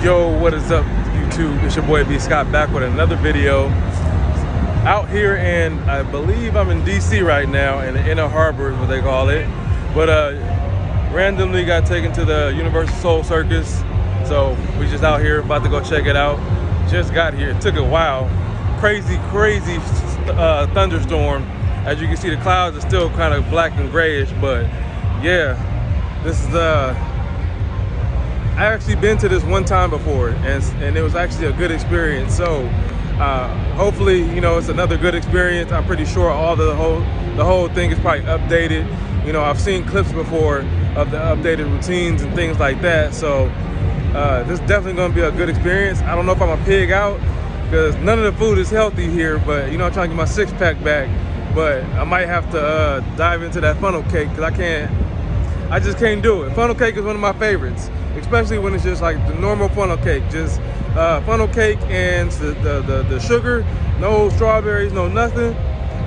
Yo, what is up, YouTube? It's your boy B Scott back with another video. Out here in, I believe I'm in DC right now, in the Inner Harbor is what they call it. But randomly got taken to the Universal Soul Circus. So we just out here about to go check it out. Just got here, it took a while. Crazy thunderstorm. As you can see, the clouds are still kind of black and grayish, but yeah, this is I actually been to this one time before, and it was actually a good experience. So hopefully, you know, it's another good experience. I'm pretty sure all the whole thing is probably updated. You know, I've seen clips before of the updated routines and things like that. So this is definitely going to be a good experience. I don't know if I'm a pig out because none of the food is healthy here, but you know, I'm trying to get my six-pack back. But I might have to dive into that funnel cake because I just can't do it. Funnel cake is one of my favorites, especially when it's just like the normal funnel cake, just funnel cake and the sugar, no strawberries, no nothing.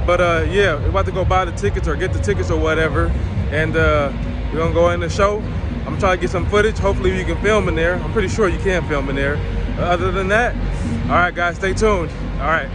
But yeah, we're about to go buy the tickets or get the tickets or whatever, and we're gonna go in the show. I'm trying to get some footage. Hopefully you can film in there. I'm pretty sure you can film in there. Other than that, all right guys, stay tuned. All right.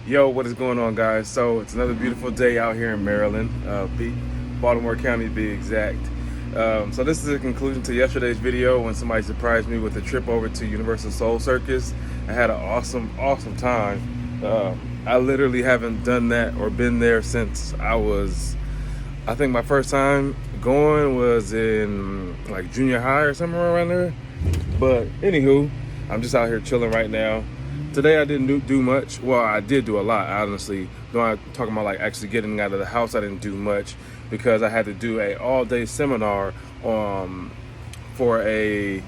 Yo, what is going on, guys? So it's another beautiful day out here in Maryland, Baltimore County to be exact. So this is a conclusion to yesterday's video when somebody surprised me with a trip over to Universal Soul Circus. I had an awesome time. I literally haven't done that or been there since I think my first time going was in like junior high or somewhere around there. But anywho, I'm just out here chilling right now. Today I didn't do much. Well, I did do a lot, honestly. Though talking about like actually getting out of the house, I didn't do much because I had to do a all-day seminar for a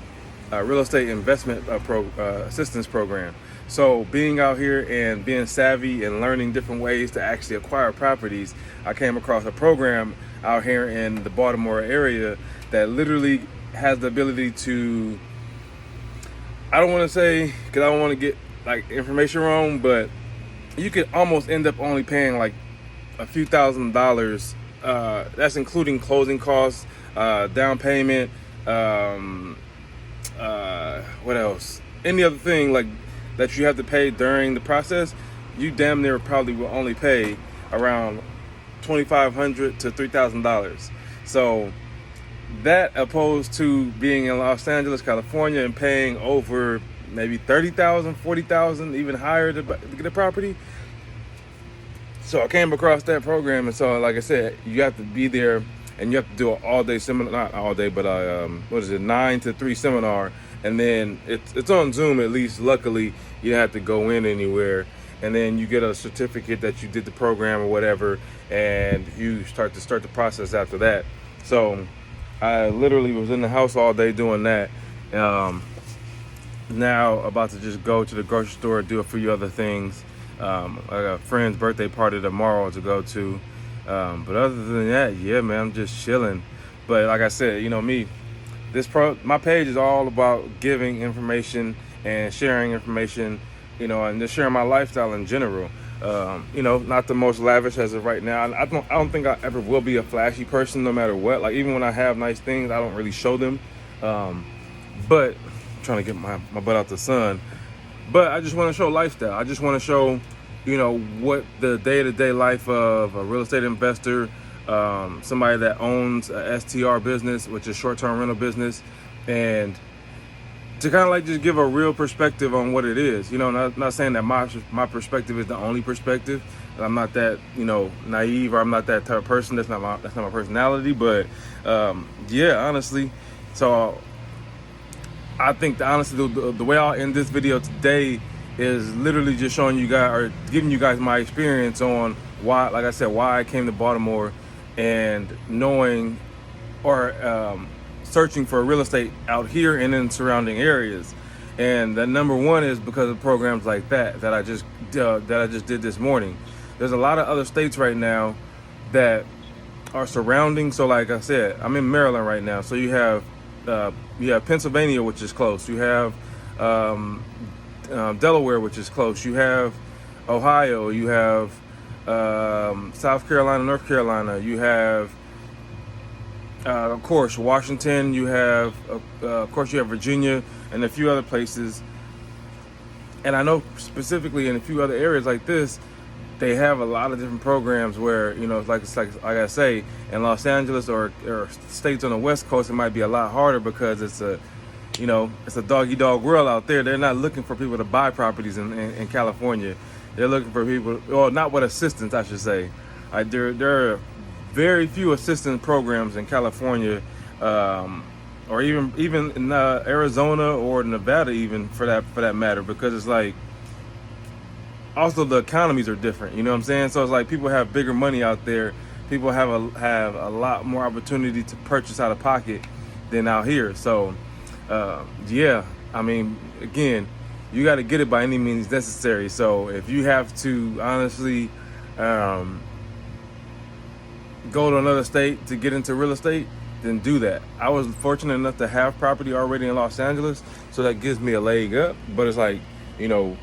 real estate investment assistance program. So being out here and being savvy and learning different ways to actually acquire properties, I came across a program out here in the Baltimore area that literally has the ability to, I don't want to say, because I don't want to get like information wrong, but you could almost end up only paying like a few $1,000s. That's including closing costs, down payment, what else? Any other thing like that you have to pay during the process, you damn near probably will only pay around $2,500 to $3,000. So that opposed to being in Los Angeles, California, and paying over maybe $30,000, $40,000, even higher to get a property. So I came across that program, and so like I said, you have to be there and you have to do an all-day seminar, not all day, but 9 to 3 seminar, and then it's on Zoom at least. Luckily, you don't have to go in anywhere, and then you get a certificate that you did the program or whatever, and you start the process after that. So I literally was in the house all day doing that. Now about to just go to the grocery store and do a few other things. I got a friend's birthday party tomorrow to go to. But other than that, yeah, man, I'm just chilling. But like I said, you know me, my page is all about giving information and sharing information, you know, and just sharing my lifestyle in general. You know, not the most lavish as of right now. I don't think I ever will be a flashy person, no matter what. Like even when I have nice things, I don't really show them. But I'm trying to get my butt out the sun. But I just want to show lifestyle. I just want to show, you know, what the day-to-day life of a real estate investor, somebody that owns a STR business, which is short-term rental business, and to kind of like just give a real perspective on what it is. You know, not saying that my perspective is the only perspective. I'm not that, you know, naive, or I'm not that type of person. That's not my personality. But yeah, honestly, so I think honestly the way I'll end this video today is literally just showing you guys, or giving you guys my experience on why, like I said, why I came to Baltimore, and knowing or searching for real estate out here and in surrounding areas. And the number one is because of programs like that I just did this morning. There's a lot of other states right now that are surrounding. So like I said, I'm in Maryland right now. So you have Pennsylvania, which is close. You have Delaware, which is close. You have Ohio. You have South Carolina, North Carolina. You have of course Washington. You have of course you have Virginia and a few other places. And I know specifically in a few other areas like this, they have a lot of different programs where, you know, like I say, in Los Angeles or states on the West Coast, it might be a lot harder because it's a dog-eat-dog world out there. They're not looking for people to buy properties in California. They're looking for people, well, not with assistance, I should say. There are very few assistance programs in California, or even in Arizona or Nevada, even for that matter, because it's like, also the economies are different, you know what I'm saying? So it's like people have bigger money out there. People have a lot more opportunity to purchase out of pocket than out here. So yeah, I mean, again, you got to get it by any means necessary. So if you have to honestly go to another state to get into real estate, then do that. I was fortunate enough to have property already in Los Angeles, so that gives me a leg up. But it's like, you know,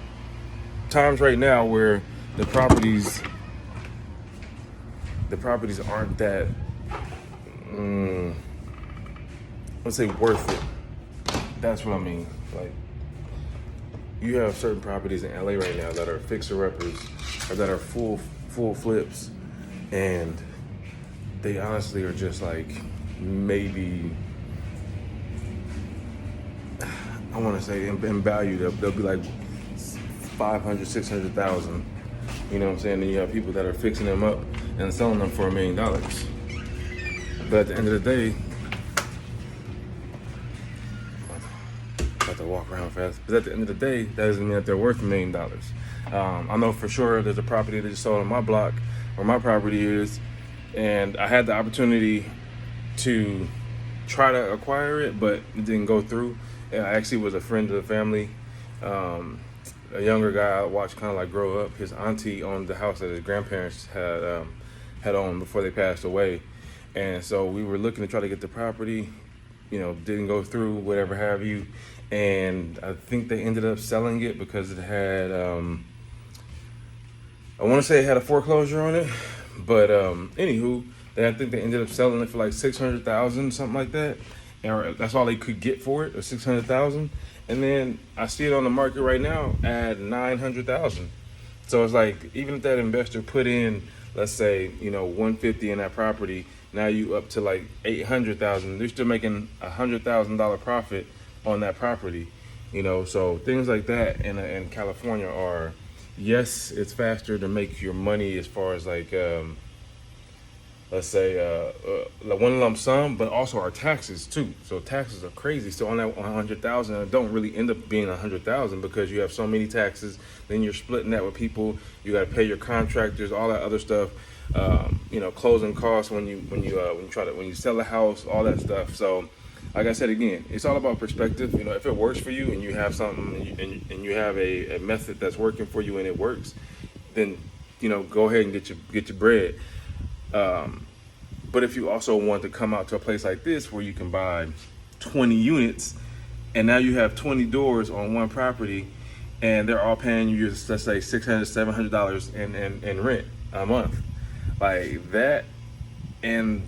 times right now where the properties aren't that let's say worth it. That's what I mean. Like, you have certain properties in LA right now that are fixer-uppers that are full flips, and they honestly are just like maybe, I want to say in value they'll be like 500, 600,000. You know what I'm saying? And you have people that are fixing them up and selling them for $1 million. But at the end of the day, I have to walk around fast. But at the end of the day, that doesn't mean that they're worth $1 million. I know for sure there's a property that just sold on my block where my property is, and I had the opportunity to try to acquire it, but it didn't go through. And I actually was a friend of the family. A younger guy I watched kind of like grow up. His auntie owned the house that his grandparents had owned before they passed away, and so we were looking to try to get the property. You know, didn't go through, whatever have you, and I think they ended up selling it because it had I want to say it had a foreclosure on it, but anywho, I think they ended up selling it for like 600,000, something like that, and that's all they could get for it, or 600,000. And then I see it on the market right now at 900,000. So it's like, even if that investor put in, let's say, 150 in that property, now you up to like 800,000. They're still making $100,000 profit on that property. So things like that in California are, yes, it's faster to make your money as far as like, let's say one lump sum, but also our taxes too. So taxes are crazy. So on that 100,000, it don't really end up being 100,000 because you have so many taxes. Then you're splitting that with people. You got to pay your contractors, all that other stuff. Closing costs when you sell a house, all that stuff. So, like I said again, it's all about perspective. If it works for you and you have something and you have a method that's working for you and it works, then go ahead and get your bread. But if you also want to come out to a place like this where you can buy 20 units and now you have 20 doors on one property and they're all paying you, let's say $600, $700 in rent a month, like that, and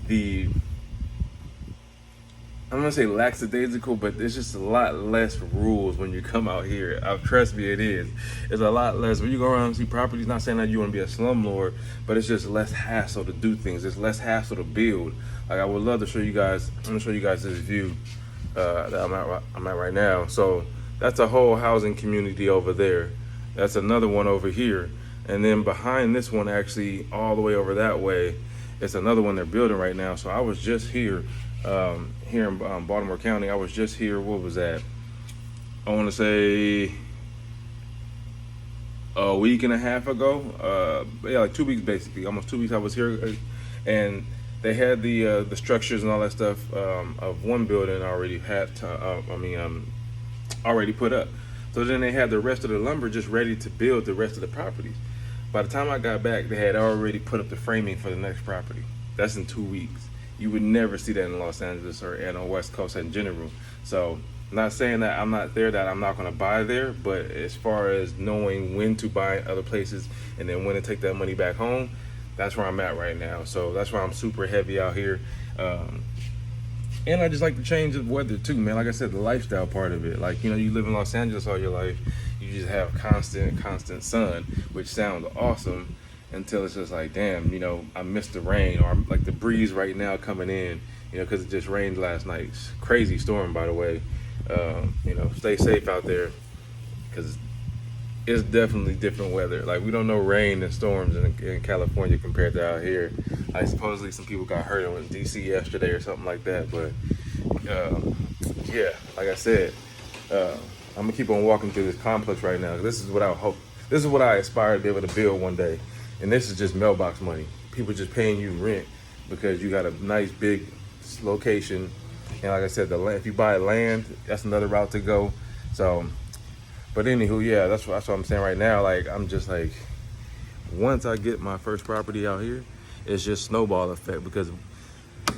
I'm gonna say lackadaisical, but there's just a lot less rules when you come out here. Trust me, it is. It's a lot less. When you go around and see properties, not saying that you want to be a slumlord, but it's just less hassle to do things. It's less hassle to build. Like, I would love to show you guys. I'm gonna show you guys this view that I'm at right now. So that's a whole housing community over there. That's another one over here, and then behind this one, actually, all the way over that way, it's another one they're building right now. So I was just here. Here in Baltimore County. I was just here, what was that? I want to say a week and a half ago. Like 2 weeks basically, almost 2 weeks I was here. And they had the structures and all that stuff of one building already already put up. So then they had the rest of the lumber just ready to build the rest of the properties. By the time I got back, they had already put up the framing for the next property. That's in 2 weeks. You would never see that in Los Angeles or on West Coast in general. So, not saying that I'm not there, that I'm not going to buy there, but as far as knowing when to buy other places and then when to take that money back home, that's where I'm at right now. So that's why I'm super heavy out here. And I just like the change of weather too, man. Like I said, the lifestyle part of it. Like, you live in Los Angeles all your life, you just have constant sun, which sounds awesome. Until it's just like, damn, I missed the rain, or like the breeze right now coming in, because it just rained last night. Crazy storm, by the way. Stay safe out there, because it's definitely different weather. Like, we don't know rain and storms in California compared to out here. Like, supposedly some people got hurt in DC yesterday or something like that. But yeah, like I said, I'm gonna keep on walking through this complex right now. This is what I hope. This is what I aspire to be able to build one day. And this is just mailbox money. People just paying you rent because you got a nice big location. And like I said, the land, if you buy land, that's another route to go. So, but anywho, yeah, that's what I'm saying right now. Like, I'm just like, once I get my first property out here, it's just snowball effect because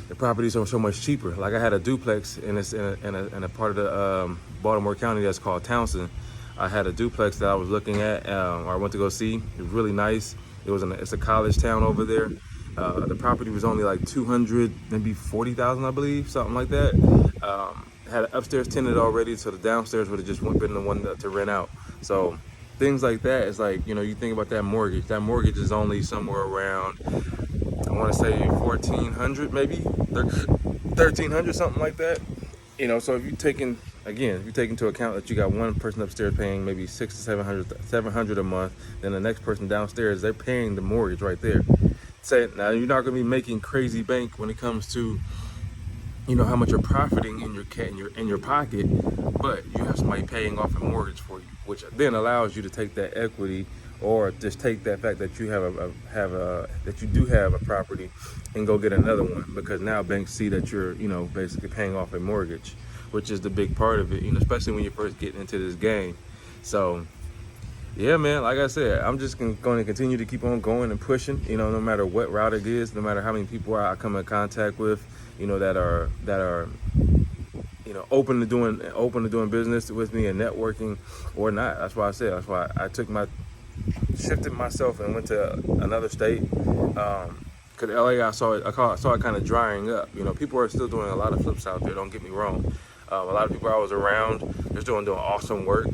the properties are so much cheaper. Like, I had a duplex in a part of the Baltimore County that's called Townsend. I had a duplex that I was looking at, or I went to go see. It was really nice. It's a college town over there. The property was only like 200, maybe 40,000, I believe, something like that. Had an upstairs tenant already, so the downstairs would have just been the one to rent out. So things like that. It's like, you know, you think about that mortgage. That mortgage is only somewhere around, I want to say 1,400, maybe 1,300, something like that. You know, so if you take into account that you got one person upstairs paying maybe 600 to 700 a month, then the next person downstairs, they're paying the mortgage right there. Say, now you're not going to be making crazy bank when it comes to, you know, how much you're profiting in your pocket, but you have somebody paying off a mortgage for you, which then allows you to take that equity, or just take that fact that you that you do have a property and go get another one, because now banks see that you're, you know, basically paying off a mortgage, which is the big part of it, you know, especially when you're first getting into this game. So yeah, man, like I said, I'm just going to continue to keep on going and pushing, you know, no matter what route it is, no matter how many people I come in contact with, you know, that are you know, open to doing business with me and networking or not. That's why I shifted myself and went to another state. Cause LA, I saw it kind of drying up. You know, people are still doing a lot of flips out there. Don't get me wrong. A lot of people I was around, they're still doing awesome work.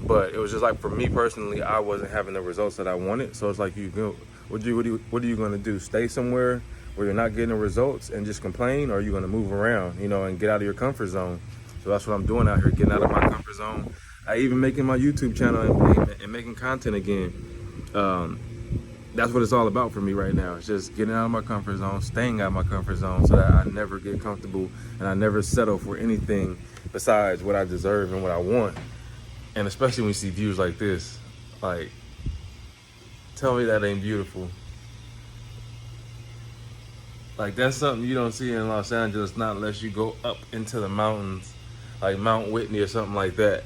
But it was just like, for me personally, I wasn't having the results that I wanted. So it's like, what are you going to do? Stay somewhere where you're not getting the results and just complain, or are you going to move around, you know, and get out of your comfort zone? So that's what I'm doing out here, getting out of my comfort zone. I even making my YouTube channel and making content again. That's what it's all about for me right now. It's just getting out of my comfort zone, staying out of my comfort zone, so that I never get comfortable and I never settle for anything besides what I deserve and what I want. And especially when you see views like this, like, tell me that ain't beautiful. Like, that's something you don't see in Los Angeles, not unless you go up into the mountains, like Mount Whitney or something like that.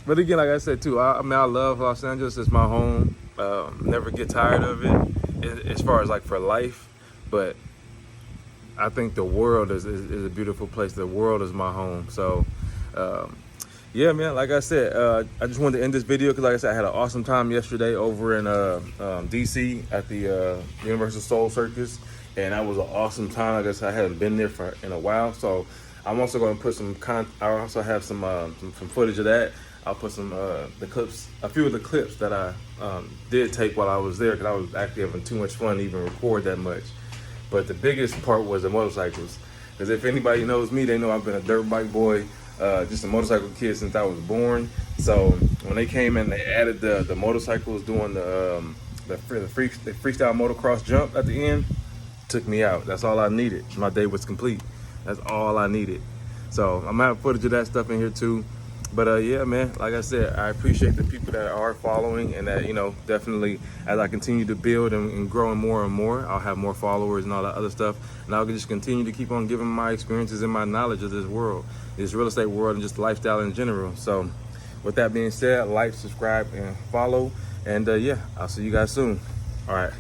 But again, like I said too, I mean, I love Los Angeles. It's my home. Never get tired of it as far as like for life. But I think the world is a beautiful place. The world is my home. So yeah, man, like I said, I just wanted to end this video because, like I said, I had an awesome time yesterday over in DC at the Universal Soul Circus, and that was an awesome time. Like I said, I hadn't been there in a while, so I'm also going to put I also have some footage of that. I'll put a few of the clips that I did take while I was there, because I was actually having too much fun to even record that much. But the biggest part was the motorcycles, because if anybody knows me, they know I've been a dirt bike boy. Just a motorcycle kid since I was born. So when they came in, they added the motorcycles doing the freestyle motocross jump at the end. Took me out. That's all I needed. My day was complete. That's all I needed. So I'm gonna have footage of that stuff in here too. But yeah, man, like I said, I appreciate the people that are following, and that, you know, definitely as I continue to build and growing more and more, I'll have more followers and all that other stuff. And I'll just continue to keep on giving my experiences and my knowledge of this world, this real estate world, and just lifestyle in general. So with that being said, like, subscribe, and follow. And yeah, I'll see you guys soon. All right.